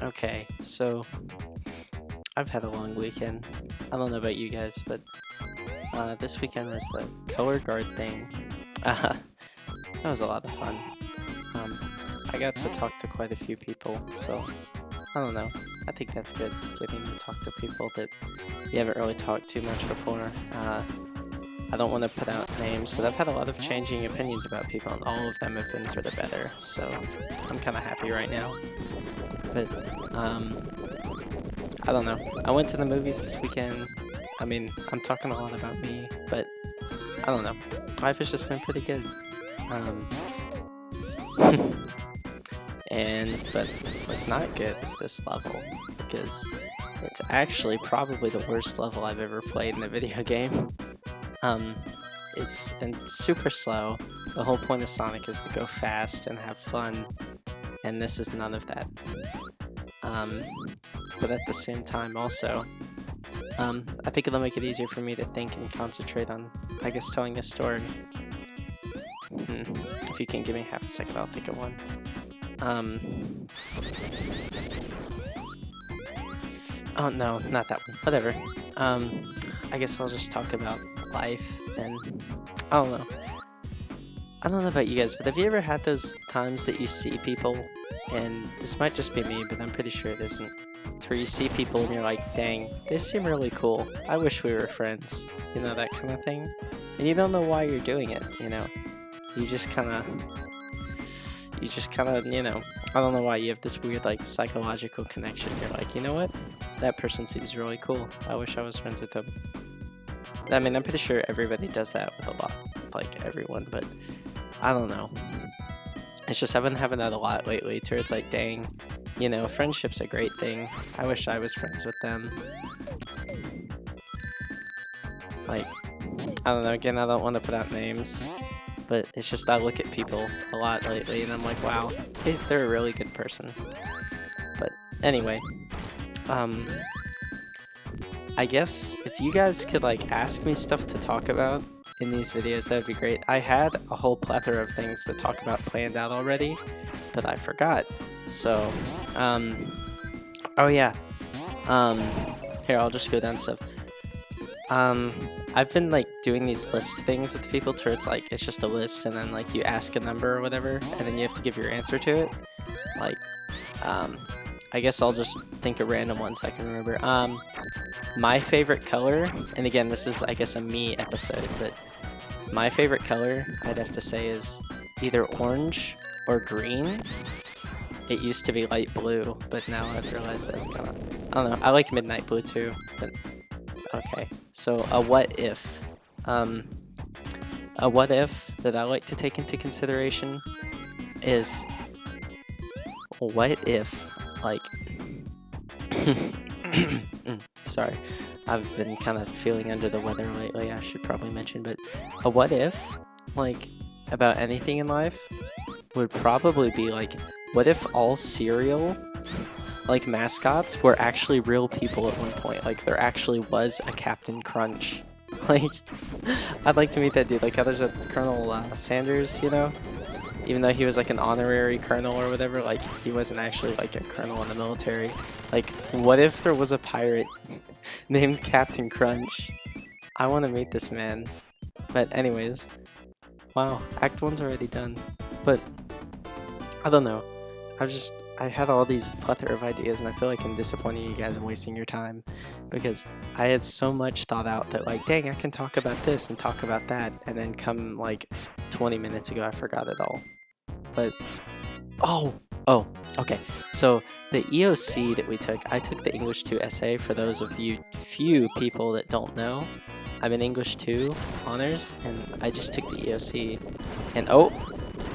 Okay, so I've had a long weekend. I don't know about you guys, but this weekend was the color guard thing. Uh, that was a lot of fun. Um, I got to talk to quite a few people, so I don't know. I think that's good, getting to talk to people that you haven't really talked to much before. I don't want to put out names, but I've had a lot of changing opinions about people, and all of them have been for the better, so I'm kind of happy right now. But, I don't know. I went to the movies this weekend. I mean, I'm talking a lot about me, but I don't know. Life has just been pretty good. Um, but what's not good is this level, because it's actually probably the worst level I've ever played in a video game. Um, it's super slow. The whole point of Sonic is to go fast and have fun, and this is none of that. But at the same time also, I think it'll make it easier for me to think and concentrate on, I guess, telling a story. If you can give me half a second, I'll think of one. Oh no, not that one. Whatever. I guess I'll just talk about life, and I don't know. I don't know about you guys, but have you ever had those times that you see people, and this might just be me, but I'm pretty sure it isn't, it's where you see people and you're like, dang, they seem really cool. I wish we were friends. You know, that kind of thing. And you don't know why you're doing it, you know. You just kind of, you know, I don't know why, you have this weird, like, psychological connection. You're like, you know what? That person seems really cool. I wish I was friends with them. I mean, I'm pretty sure everybody does that with a lot, like, everyone, but I don't know. It's just I've been having that a lot lately, too. It's like, dang, you know, friendship's a great thing. I wish I was friends with them. Like, I don't know, again, I don't want to put out names, but it's just I look at people a lot lately, and I'm like, wow, they're a really good person. But anyway, I guess if you guys could, like, ask me stuff to talk about in these videos, that would be great. I had a whole plethora of things to talk about planned out already, but I forgot. So, oh yeah. Here, I'll just go down stuff. I've been, like, doing these list things with people to where it's like, it's just a list, and then, like, you ask a number or whatever, and then you have to give your answer to it. Like, I guess I'll just think of random ones that I can remember. My favorite color, and again, this is, I guess, a me episode, but my favorite color, I'd have to say, is either orange or green. It used to be light blue, but now I've realized that's kind of, I don't know, I like midnight blue too, but okay. So a what if that I like to take into consideration is, what if, like, sorry, I've been kind of feeling under the weather lately, I should probably mention, but a what if, like, about anything in life would probably be, like, what if all cereal, like, mascots were actually real people at one point? Like, there actually was a Captain Crunch. Like, I'd like to meet that dude. Like, how there's a Colonel Sanders, you know? Even though he was, like, an honorary colonel or whatever, like, he wasn't actually, like, a colonel in the military. Like, what if there was a pirate named Captain Crunch? I want to meet this man. But anyways, wow, Act 1's already done. But, I don't know. I had all these plethora of ideas, and I feel like I'm disappointing you guys and wasting your time, because I had so much thought out that, like, dang, I can talk about this and talk about that, and then come, like, 20 minutes ago, I forgot it all. But, oh, okay. So the EOC that we took, I took the English 2 essay. For those of you few people that don't know, I'm in English 2 honors, and I just took the EOC, and oh,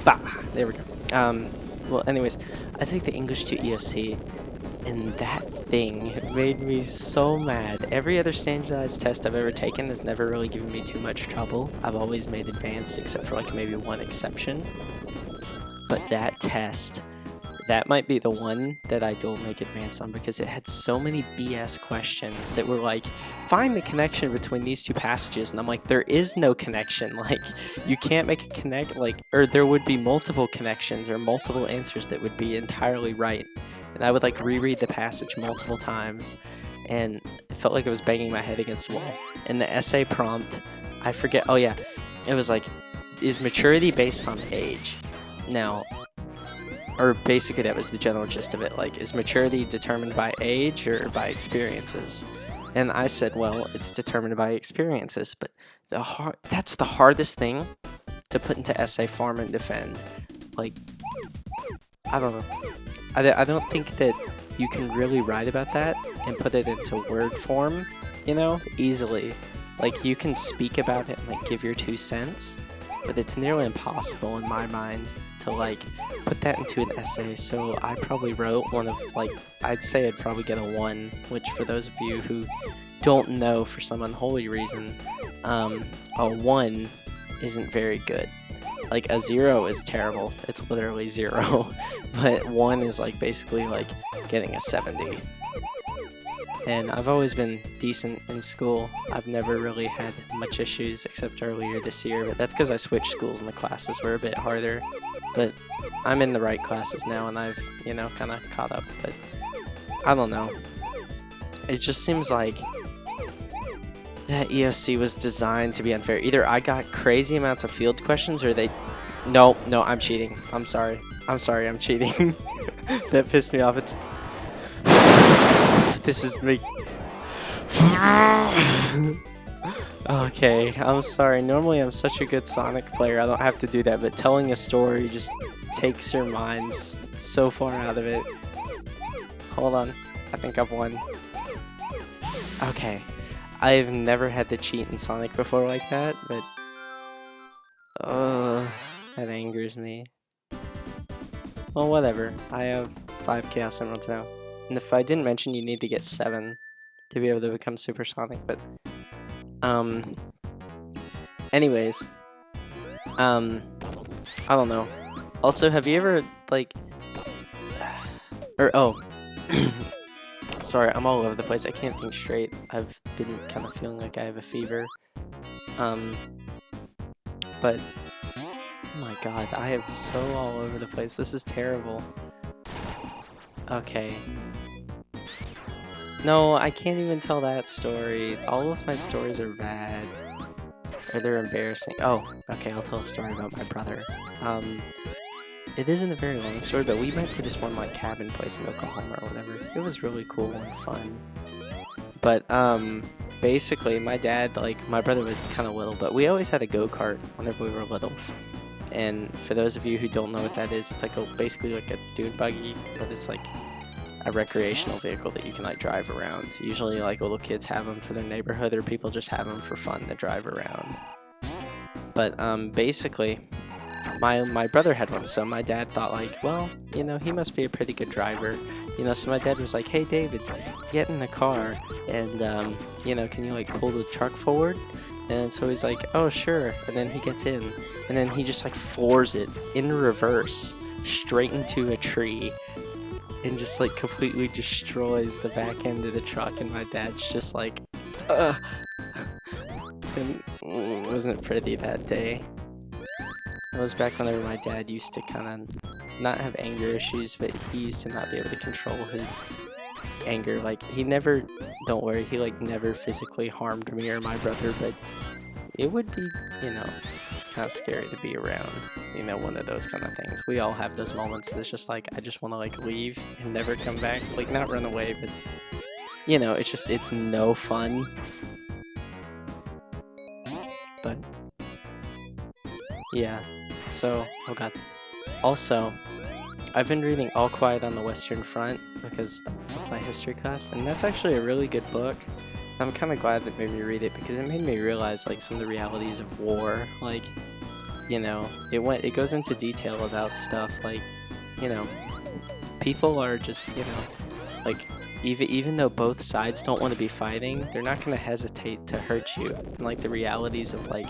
bah, there we go. Well, anyways, I took the English 2 EOC, and that thing made me so mad. Every other standardized test I've ever taken has never really given me too much trouble. I've always made advanced, except for, like, maybe one exception. But that test, that might be the one that I don't make advanced on, because it had so many BS questions that were like, find the connection between these two passages, and I'm like, there is no connection. Like, you can't make a connect, like, or there would be multiple connections or multiple answers that would be entirely right, and I would like reread the passage multiple times, and it felt like I was banging my head against the wall. And the essay prompt, I forget. Oh yeah, it was like, is maturity based on age? Now, or basically that was the general gist of it. Like, is maturity determined by age or by experiences? And I said, well, it's determined by experiences. But that's the hardest thing to put into essay form and defend. Like, I don't know. I don't think that you can really write about that and put it into word form, you know, easily. Like, you can speak about it and like give your 2 cents, but it's nearly impossible in my mind to like put that into an essay. So I probably wrote one of like, I'd say I'd probably get a 1, which for those of you who don't know for some unholy reason, a 1 isn't very good. Like a 0 is terrible, it's literally 0, but 1 is like basically like getting a 70. And I've always been decent in school. I've never really had much issues except earlier this year, but that's because I switched schools and the classes were a bit harder. But I'm in the right classes now and I've, you know, kind of caught up, but I don't know. It just seems like that EOC was designed to be unfair. Either I got crazy amounts of field questions or they... No, I'm cheating. I'm sorry, I'm cheating. That pissed me off. It's... This is making... Okay, I'm sorry. Normally I'm such a good Sonic player, I don't have to do that, but telling a story just takes your mind so far out of it. Hold on, I think I've won. Okay, I've never had to cheat in Sonic before like that, but... that angers me. Well, whatever. I have 5 Chaos Emeralds now. And if I didn't mention, you need to get 7 to be able to become Supersonic, but... Anyways. I don't know. Also, have you ever, like... Sorry, I'm all over the place. I can't think straight. I've been kind of feeling like I have a fever. But... Oh my god, I am so all over the place. This is terrible. Okay. No, I can't even tell that story. All of my stories are bad. Or they're embarrassing. Oh, okay, I'll tell a story about my brother. It isn't a very long story, but we went to this one like cabin place in Oklahoma or whatever. It was really cool and fun. But basically my dad, like, my brother was kind of little, but we always had a go-kart whenever we were little. And for those of you who don't know what that is, it's like basically like a dune buggy, but it's like a recreational vehicle that you can like drive around. Usually like little kids have them for their neighborhood, or people just have them for fun to drive around. But basically my brother had one, so my dad thought like, well, you know, he must be a pretty good driver, you know. So my dad was like, hey David, get in the car and you know, can you like pull the truck forward? And so he's like, oh sure, and then he gets in, and then he just like floors it in reverse straight into a tree and just like completely destroys the back end of the truck. And my dad's just like, ugh. And it wasn't pretty that day. It was back whenever my dad used to kind of not have anger issues, but he used to not be able to control his anger. Like, he never, don't worry, he like never physically harmed me or my brother, but it would be, you know, kind of scary to be around, you know, one of those kind of things. We all have those moments that's just like, I just want to like leave and never come back, like not run away, but you know, it's just, it's no fun. But yeah, so, oh god. Also, I've been reading All Quiet on the Western Front because of my history class, and that's actually a really good book. I'm kind of glad that made me read it because it made me realize like some of the realities of war. Like, you know, it goes into detail about stuff like, you know, people are just, you know, like even though both sides don't want to be fighting, they're not going to hesitate to hurt you. And like the realities of like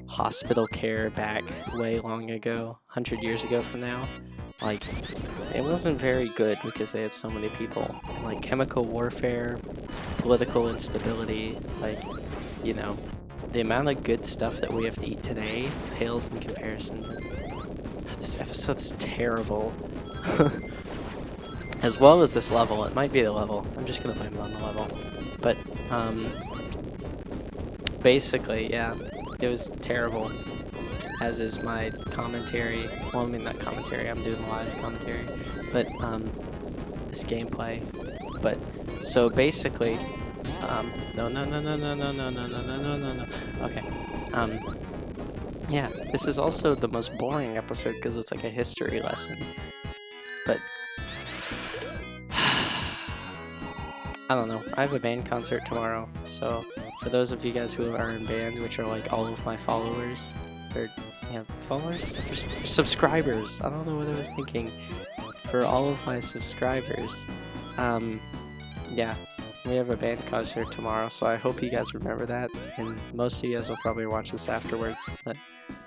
hospital care back way long ago, 100 years ago from now, like it wasn't very good because they had so many people. Like chemical warfare, political instability, like, you know, the amount of good stuff that we have to eat today pales in comparison. This episode is terrible. as well as this level. It might be the level. I'm just gonna blame it on the level. But basically, yeah, it was terrible. As is my commentary. Well, I mean not commentary. I'm doing live commentary, but this gameplay. But so basically, no. Okay. Yeah, this is also the most boring episode because it's like a history lesson. But I don't know. I have a band concert tomorrow, so for those of you guys who are in band, which are like all of my followers, or yeah, followers? Subscribers. I don't know what I was thinking. For all of my subscribers, yeah, we have a band concert tomorrow, so I hope you guys remember that, and most of you guys will probably watch this afterwards. But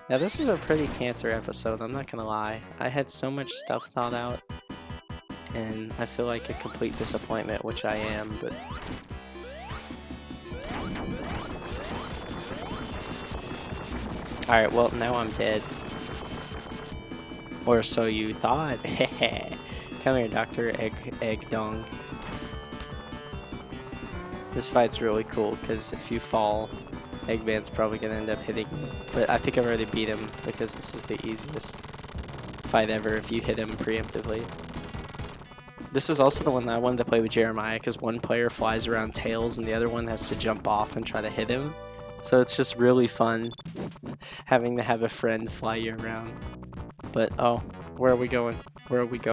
yeah, this is a pretty cancer episode, I'm not gonna lie. I had so much stuff thought out, and I feel like a complete disappointment, which I am, but alright, well, now I'm dead. Or so you thought. Come here, Dr. Egg Dong. This fight's really cool, because if you fall, Eggman's probably gonna end up hitting you. But I think I've already beat him, because this is the easiest fight ever if you hit him preemptively. This is also the one that I wanted to play with Jeremiah, because one player flies around Tails, and the other one has to jump off and try to hit him. So it's just really fun having to have a friend fly you around. But, oh, where are we going? Where are we going?